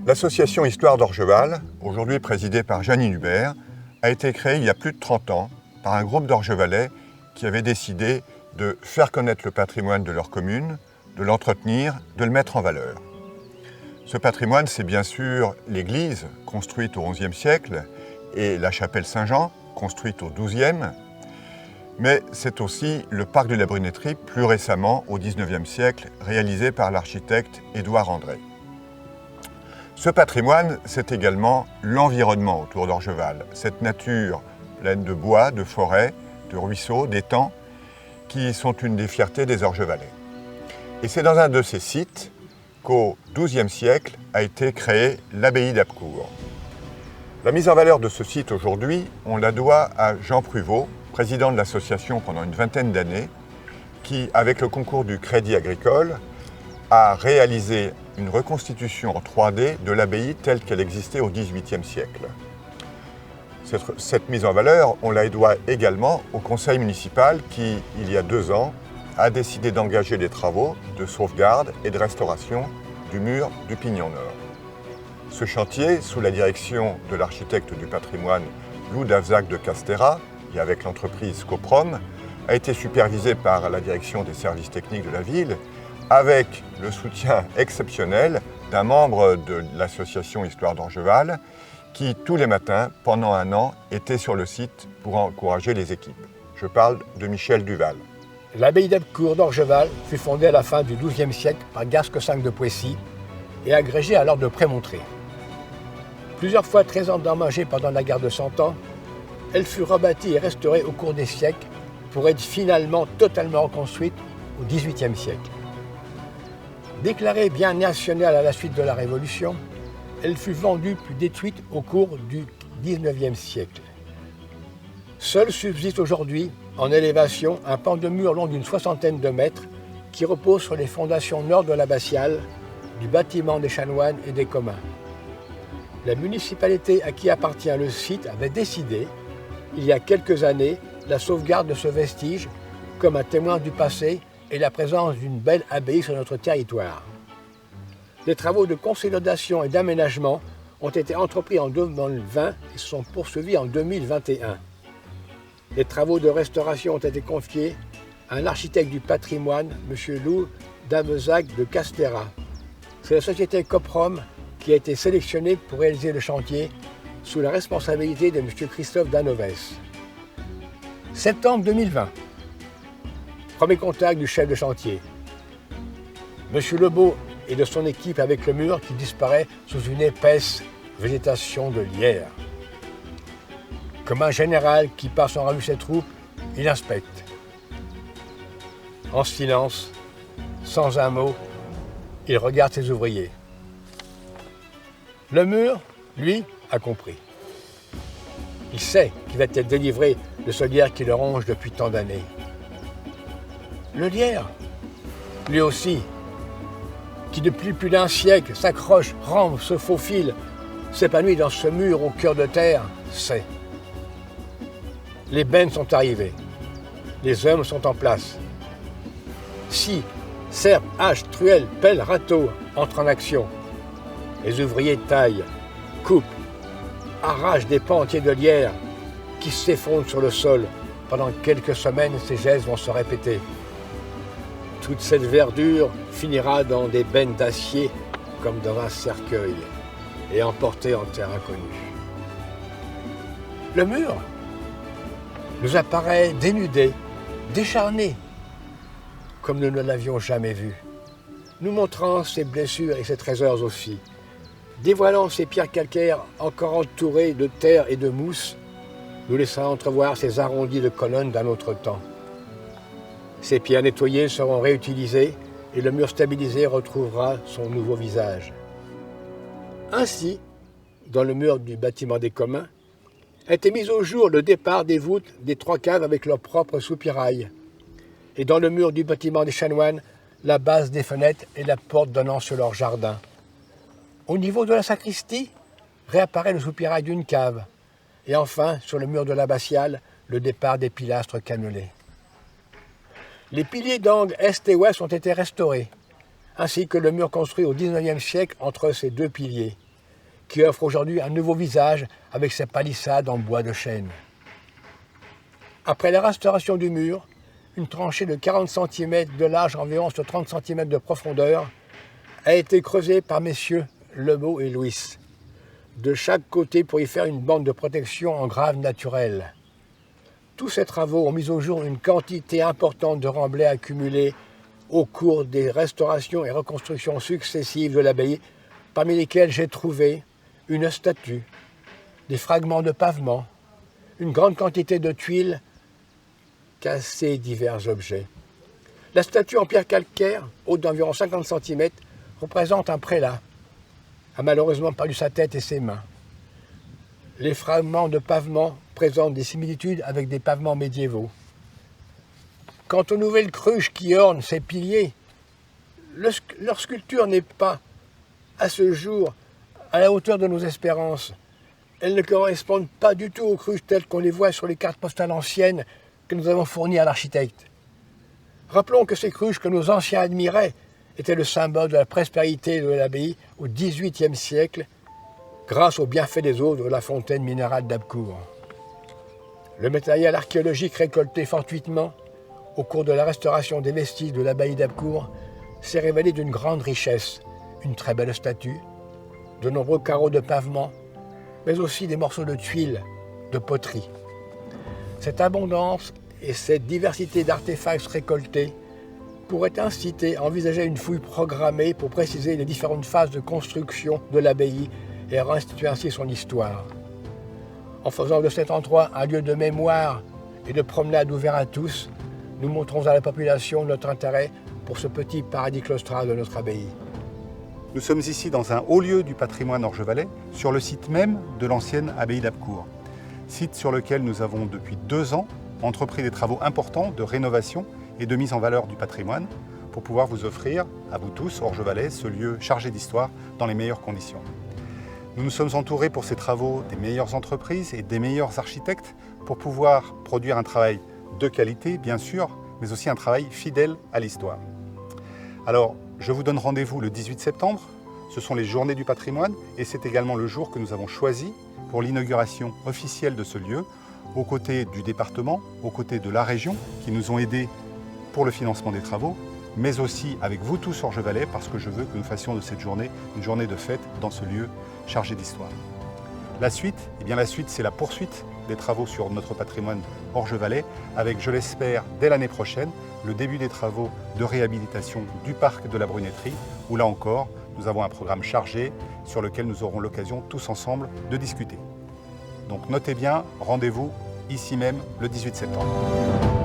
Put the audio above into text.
L'association Histoire d'Orgeval, aujourd'hui présidée par Janine Hubert, a été créée il y a plus de 30 ans par un groupe d'Orgevalais qui avait décidé de faire connaître le patrimoine de leur commune, de l'entretenir, de le mettre en valeur. Ce patrimoine, c'est bien sûr l'église, construite au XIe siècle, et la chapelle Saint-Jean, construite au XIIe, mais c'est aussi le parc de la Brunetterie, plus récemment, au XIXe siècle, réalisé par l'architecte Édouard André. Ce patrimoine, c'est également l'environnement autour d'Orgeval, cette nature pleine de bois, de forêts, de ruisseaux, d'étangs, qui sont une des fiertés des Orgevalais. Et c'est dans un de ces sites qu'au XIIe siècle a été créée l'abbaye d'Abcourt. La mise en valeur de ce site aujourd'hui, on la doit à Jean Pruvot, président de l'association pendant une vingtaine d'années, qui, avec le concours du Crédit Agricole, a réalisé une reconstitution en 3D de l'abbaye telle qu'elle existait au XVIIIe siècle. Cette mise en valeur, on la doit également au conseil municipal qui, il y a 2 ans, a décidé d'engager des travaux de sauvegarde et de restauration du mur du Pignon Nord. Ce chantier, sous la direction de l'architecte du patrimoine Lou Davzac de Castera et avec l'entreprise Coprom, a été supervisé par la direction des services techniques de la ville, avec le soutien exceptionnel d'un membre de l'association Histoire d'Orgeval, qui, tous les matins, pendant 1 an, était sur le site pour encourager les équipes. Je parle de Michel Duval. L'abbaye d'Abcourt d'Orgeval fut fondée à la fin du XIIe siècle par Gasque V de Poissy et agrégée à l'ordre de Prémontré. Plusieurs fois très endommagée pendant la guerre de Cent Ans, elle fut rebâtie et restaurée au cours des siècles pour être finalement totalement reconstruite au XVIIIe siècle. Déclarée bien nationale à la suite de la Révolution, elle fut vendue puis détruite au cours du XIXe siècle. Seul subsiste aujourd'hui, en élévation, un pan de mur long d'une 60aine de mètres qui repose sur les fondations nord de l'abbatiale, du bâtiment des chanoines et des communs. La municipalité à qui appartient le site avait décidé, il y a quelques années, la sauvegarde de ce vestige comme un témoin du passé et la présence d'une belle abbaye sur notre territoire. Les travaux de consolidation et d'aménagement ont été entrepris en 2020 et se sont poursuivis en 2021. Les travaux de restauration ont été confiés à un architecte du patrimoine, M. Lou Davzac de Castera. C'est la société Coprom qui a été sélectionnée pour réaliser le chantier sous la responsabilité de M. Christophe Danoves. Septembre 2020. Premier contact du chef de chantier. M. Lebeau et de son équipe avec le mur qui disparaît sous une épaisse végétation de lierre. Comme un général qui passe en revue ses troupes, il inspecte. En silence, sans un mot, il regarde ses ouvriers. Le mur, lui, a compris. Il sait qu'il va être délivré de ce lierre qui le ronge depuis tant d'années. Le lierre, lui aussi, qui depuis plus d'1 siècle s'accroche, rampe, se faufile, s'épanouit dans ce mur au cœur de terre, sait. Les bennes sont arrivées. Les hommes sont en place. Scie, serpe, hache, truelle, pelle, râteau entrent en action. Les ouvriers taillent, coupent, arrachent des pans entiers de lierre qui s'effondrent sur le sol. Pendant quelques semaines, ces gestes vont se répéter. Toute cette verdure finira dans des bennes d'acier comme dans un cercueil et emportée en terre inconnue. Le mur nous apparaît dénudé, décharné, comme nous ne l'avions jamais vu, nous montrant ses blessures et ses trésors aussi, dévoilant ses pierres calcaires encore entourées de terre et de mousse, nous laissant entrevoir ces arrondis de colonnes d'un autre temps. Ces pierres nettoyées seront réutilisées et le mur stabilisé retrouvera son nouveau visage. Ainsi, dans le mur du bâtiment des communs, a été mis au jour le départ des voûtes des 3 caves avec leurs propres soupirails. Et dans le mur du bâtiment des chanoines, la base des fenêtres et la porte donnant sur leur jardin. Au niveau de la sacristie, réapparaît le soupirail d'une cave. Et enfin, sur le mur de l'abbatiale, le départ des pilastres cannelés. Les piliers d'angle est et ouest ont été restaurés, ainsi que le mur construit au XIXe siècle entre ces 2 piliers. qui offre aujourd'hui un nouveau visage avec ses palissades en bois de chêne. Après la restauration du mur, une tranchée de 40 cm de large, environ sur 30 cm de profondeur, a été creusée par messieurs Lebeau et Louis, de chaque côté pour y faire une bande de protection en grave naturel. Tous ces travaux ont mis au jour une quantité importante de remblais accumulés au cours des restaurations et reconstructions successives de l'abbaye, parmi lesquels j'ai trouvé une statue, des fragments de pavement, une grande quantité de tuiles cassées, divers objets. La statue en pierre calcaire, haute d'environ 50 cm, représente un prélat, a malheureusement perdu sa tête et ses mains. Les fragments de pavement présentent des similitudes avec des pavements médiévaux. Quant aux nouvelles cruches qui ornent ces piliers, leur sculpture n'est pas, à ce jour, à la hauteur de nos espérances. Elles ne correspondent pas du tout aux cruches telles qu'on les voit sur les cartes postales anciennes que nous avons fournies à l'architecte. Rappelons que ces cruches que nos anciens admiraient étaient le symbole de la prospérité de l'abbaye au XVIIIe siècle, grâce aux bienfaits des eaux de la fontaine minérale d'Abcourt. Le matériel archéologique récolté fortuitement au cours de la restauration des vestiges de l'abbaye d'Abcourt s'est révélé d'une grande richesse, une très belle statue, de nombreux carreaux de pavement, mais aussi des morceaux de tuiles, de poterie. Cette abondance et cette diversité d'artefacts récoltés pourraient inciter à envisager une fouille programmée pour préciser les différentes phases de construction de l'abbaye et restituer ainsi son histoire. En faisant de cet endroit un lieu de mémoire et de promenade ouvert à tous, nous montrons à la population notre intérêt pour ce petit paradis claustral de notre abbaye. Nous sommes ici dans un haut lieu du patrimoine orgevalais, sur le site même de l'ancienne abbaye d'Abcourt. Site sur lequel nous avons depuis 2 ans entrepris des travaux importants de rénovation et de mise en valeur du patrimoine pour pouvoir vous offrir, à vous tous, orgevalais, ce lieu chargé d'histoire dans les meilleures conditions. Nous nous sommes entourés pour ces travaux des meilleures entreprises et des meilleurs architectes pour pouvoir produire un travail de qualité, bien sûr, mais aussi un travail fidèle à l'histoire. Alors, je vous donne rendez-vous le 18 septembre. Ce sont les Journées du patrimoine et c'est également le jour que nous avons choisi pour l'inauguration officielle de ce lieu, aux côtés du département, aux côtés de la région, qui nous ont aidés pour le financement des travaux, mais aussi avec vous tous orgevalais, parce que je veux que nous fassions de cette journée une journée de fête dans ce lieu chargé d'histoire. La suite, c'est la poursuite des travaux sur notre patrimoine orgevalais, avec, je l'espère, dès l'année prochaine, le début des travaux de réhabilitation du parc de la Brunetterie, où là encore, nous avons un programme chargé sur lequel nous aurons l'occasion tous ensemble de discuter. Donc notez bien, rendez-vous ici même le 18 septembre.